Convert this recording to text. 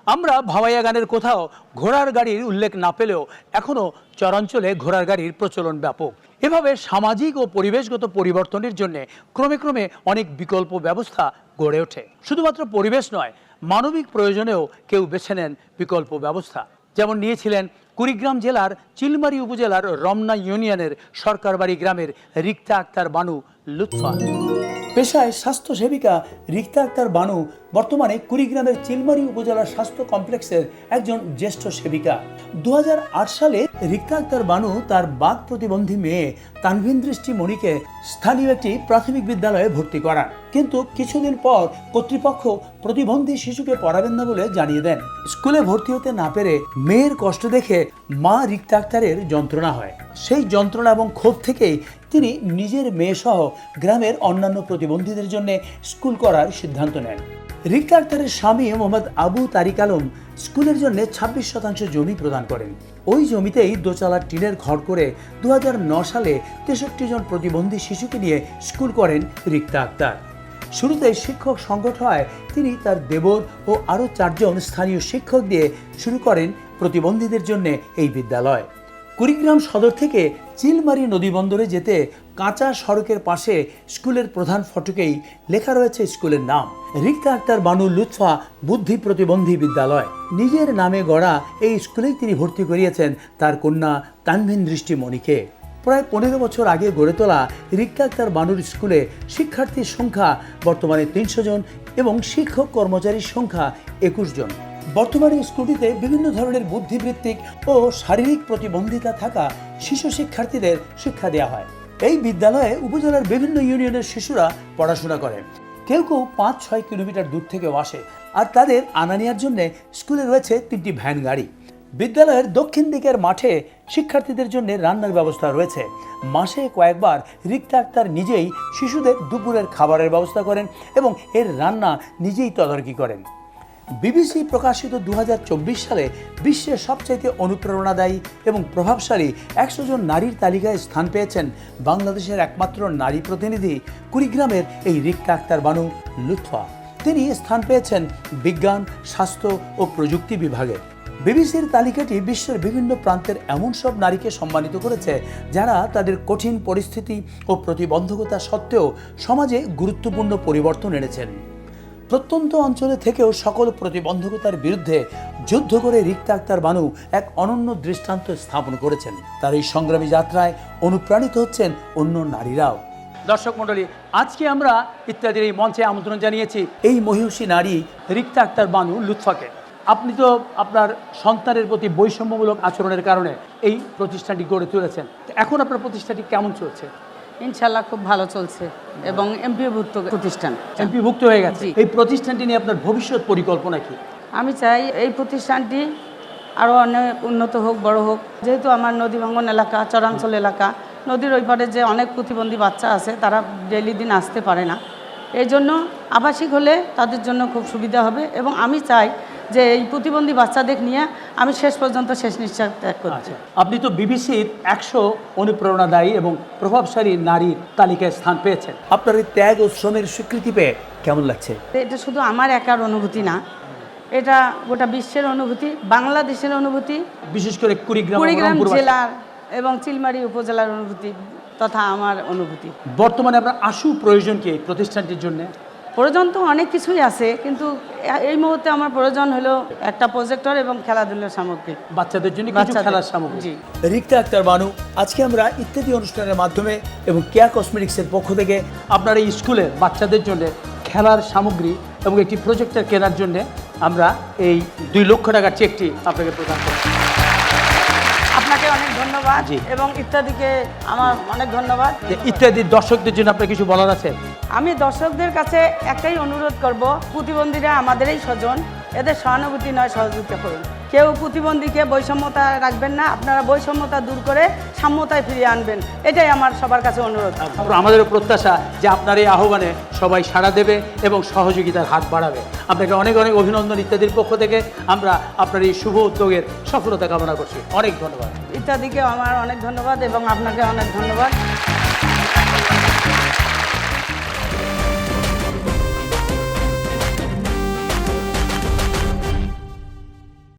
আমরা ভাওয়াইয়া গানের কোথাও ঘোড়ার গাড়ির উল্লেখ না পেলেও এখনও চরাঞ্চলে ঘোড়ার গাড়ির প্রচলন ব্যাপক। এভাবে সামাজিক ও পরিবেশগত পরিবর্তনের জন্য ক্রমে ক্রমে অনেক বিকল্প ব্যবস্থা গড়ে ওঠে। শুধুমাত্র পরিবেশ নয়, মানবিক প্রয়োজনেও কেউ বেছে নেন বিকল্প ব্যবস্থা। যেমন নিয়েছিলেন কুড়িগ্রাম জেলার চিলমারী উপজেলার রমনা ইউনিয়নের সরকারবাড়ি গ্রামের রিক্তা আক্তার বানু লুৎফা। পেশায় স্বাস্থ্য সেবিকা রিক্তা আক্তার বানু বর্তমানে কুড়িগ্রামের চিলমারী উপজেলার স্বাস্থ্য কমপ্লেক্সের একজন জ্যেষ্ঠ সেবিকা। 2008 সালে রিক্তা আক্তার বানু তার বাক প্রতিবন্ধী মেয়ে তানভিন দৃষ্টি মণিকে স্থানীয় একটি প্রাথমিক বিদ্যালয়ে ভর্তি করান, কিন্তু কিছুদিন পর কর্তৃপক্ষ প্রতিবন্ধী শিশুকে পড়াবেন না বলে জানিয়ে দেন। স্কুলে ভর্তি হতে না পেরে মেয়ের কষ্ট দেখে মা রিক্তা আক্তারের যন্ত্রণা হয়। সেই যন্ত্রণা এবং ক্ষোভ থেকেই তিনি নিজের মেয়ে সহ গ্রামের অন্যান্য প্রতিবন্ধীদের জন্য স্কুল করার সিদ্ধান্ত নেন। রিক্তা আক্তারের স্বামী মোহাম্মদ আবু তারিক আলম স্কুলের জন্য 26% জমি প্রদান করেন। ওই জমিতেই দোচালার টিনের ঘর করে 2009 সালে 63 জন প্রতিবন্ধী শিশুকে নিয়ে স্কুল করেন রিক্তা আক্তার। শুরুতে শিক্ষক সংকট হয় তিনি তার দেবর ও আরও 4 জন স্থানীয় শিক্ষক দিয়ে শুরু করেন প্রতিবন্ধীদের জন্য এই বিদ্যালয়। কুড়িগ্রাম সদর থেকে চিলমারী নদী বন্দরে যেতে কাঁচা সড়কের পাশে স্কুলের প্রধান ফটকেই লেখা রয়েছে স্কুলের নাম, রিক্তা আক্তার বানু লুৎফা বুদ্ধি প্রতিবন্ধী বিদ্যালয়। নিজের নামে গড়া এই স্কুলেই তিনি ভর্তি করিয়েছেন তার কন্যা তানভিন দৃষ্টি মণিকে। প্রায় 15 বছর আগে গড়ে তোলা রিক্তা আক্তার বানুর স্কুলে শিক্ষার্থীর সংখ্যা বর্তমানে 300 জন এবং শিক্ষক কর্মচারীর সংখ্যা 21 জন। বর্তমানে স্কুলটিতে বিভিন্ন ধরনের বুদ্ধিবৃত্তিক ও শারীরিক প্রতিবন্ধিতা থাকা শিশু শিক্ষার্থীদের শিক্ষা দেওয়া হয়। এই বিদ্যালয়ে উপজেলার বিভিন্ন ইউনিয়নের শিশুরা পড়াশোনা করে। কেউ কেউ 5-6 কিলোমিটার দূর থেকেও আসে, আর তাদের আনা নেওয়ার জন্য স্কুলে রয়েছে 3টি ভ্যান গাড়ি। বিদ্যালয়ের দক্ষিণ দিকের মাঠে শিক্ষার্থীদের জন্য রান্নার ব্যবস্থা রয়েছে। মাসে কয়েকবার রিক্তা আক্তার নিজেই শিশুদের দুপুরের খাবারের ব্যবস্থা করেন এবং এর রান্না নিজেই তদারকি করেন। বিবিসি প্রকাশিত 2024 সালে বিশ্বের সবচাইতে অনুপ্রেরণাদায়ী এবং প্রভাবশালী 100 জন নারীর তালিকায় স্থান পেয়েছেন বাংলাদেশের একমাত্র নারী প্রতিনিধি কুড়িগ্রামের এই রিক্তা আক্তার বানু লুৎফা। তিনি স্থান পেয়েছেন বিজ্ঞান, স্বাস্থ্য ও প্রযুক্তি বিভাগে। বিবিসির তালিকাটি বিশ্বের বিভিন্ন প্রান্তের এমন সব নারীকে সম্মানিত করেছে যারা তাদের কঠিন পরিস্থিতি ও প্রতিবন্ধকতা সত্ত্বেও সমাজে গুরুত্বপূর্ণ পরিবর্তন এনেছেন। প্রত্যন্ত অঞ্চলে থেকেও সকল প্রতিবন্ধকতার বিরুদ্ধে যুদ্ধ করে রিক্তা আক্তার বানু এক অনন্য দৃষ্টান্ত স্থাপন করেছেন। তার এই সংগ্রামী যাত্রায় অনুপ্রাণিত হচ্ছেন অন্য নারীরাও। দর্শক মণ্ডলী, আজকে আমরা ইত্যাদির এই মঞ্চে আমন্ত্রণ জানিয়েছি এই মহিষী নারী রিক্তা আক্তার বানু লুৎফাকে। আপনি তো আপনার সন্তানের প্রতি বৈষম্যমূলক আচরণের কারণে এই প্রতিষ্ঠানটি গড়ে তুলেছেন। এখন আপনার প্রতিষ্ঠানটি কেমন চলছে? ইনশাল্লাহ খুব ভালো চলছে এবং এমপিভুক্ত প্রতিষ্ঠান। এমপিভুক্ত হয়ে গেছে। এই প্রতিষ্ঠানটি নিয়ে আপনার ভবিষ্যৎ পরিকল্পনা কি? আমি চাই এই প্রতিষ্ঠানটি আরও অনেক উন্নত হোক, বড় হোক। যেহেতু আমার নদী ভাঙ্গন এলাকা, চরাঞ্চল এলাকা, নদীর ওই পারে যে অনেক প্রতিবন্ধী বাচ্চা আছে তারা ডেইলি দিন আসতে পারে না। এই জন্য আবাসিক হলে তাদের জন্য খুব সুবিধা হবে এবং আমি চাই যে এই প্রতিবন্ধী বাচ্চাদের নিয়ে আমি শেষ পর্যন্ত শেষ নিঃশ্বাস ত্যাগ করছি। আপনি তো বিবিসির 100 অনুপ্রেরণাদায়ী এবং প্রভাবশালী নারীর তালিকায় স্থান পেয়েছেন। আপনার এই ত্যাগ ও শ্রমের স্বীকৃতি পেয়ে কেমন লাগছে? এটা শুধু আমার একার অনুভূতি না, এটা গোটা বিশ্বের অনুভূতি, বাংলাদেশের অনুভূতি, বিশেষ করে কুড়িগ্রাম জেলার এবং চিলমারী উপজেলার অনুভূতি তথা আমার অনুভূতি। বর্তমানে আপনার আশু প্রয়োজন কি এই প্রতিষ্ঠানটির জন্য? প্রয়োজন তো অনেক কিছুই আছে, কিন্তু এই মুহূর্তে আমার প্রয়োজন হলো একটা প্রজেক্টর এবং খেলাধুলার সামগ্রী, বাচ্চাদের জন্য কিছু খেলার সামগ্রী। রিক্তা আক্তার বানু, আজকে আমরা ইত্যাদি অনুষ্ঠানের মাধ্যমে এবং কেয়া কসমেটিক্সের পক্ষ থেকে আপনার এই স্কুলে বাচ্চাদের জন্য খেলার সামগ্রী এবং একটি প্রজেক্টর কেনার জন্য আমরা এই 2 লক্ষ টাকার চেকটি আপনাকে প্রদান করছি। আপনাকে অনেক ধন্যবাদ এবং ইত্যাদিকে আমার অনেক ধন্যবাদ। ইত্যাদির দর্শকদের জন্য আপনার কিছু বলার আছে? আমি দর্শকদের কাছে একটাই অনুরোধ করব, প্রতিবন্ধীরা আমাদেরই স্বজন, এদের সহানুভূতি নয় সহযোগিতা করুন। কেউ প্রতিবন্ধীকে বৈষম্যতা রাখবেন না, আপনারা বৈষম্যতা দূর করে সাম্যতায় ফিরিয়ে আনবেন, এটাই আমার সবার কাছে অনুরোধ। আমাদেরও প্রত্যাশা যে আপনার এই আহ্বানে সবাই সাড়া দেবে এবং সহযোগিতার হাত বাড়াবে। আপনাকে অনেক অনেক অভিনন্দন ইত্যাদির পক্ষ থেকে। আমরা আপনার এই শুভ উদ্যোগের সফলতা কামনা করছি। অনেক ধন্যবাদ। ইত্যাদিকে আমার অনেক ধন্যবাদ এবং আপনাকে অনেক ধন্যবাদ।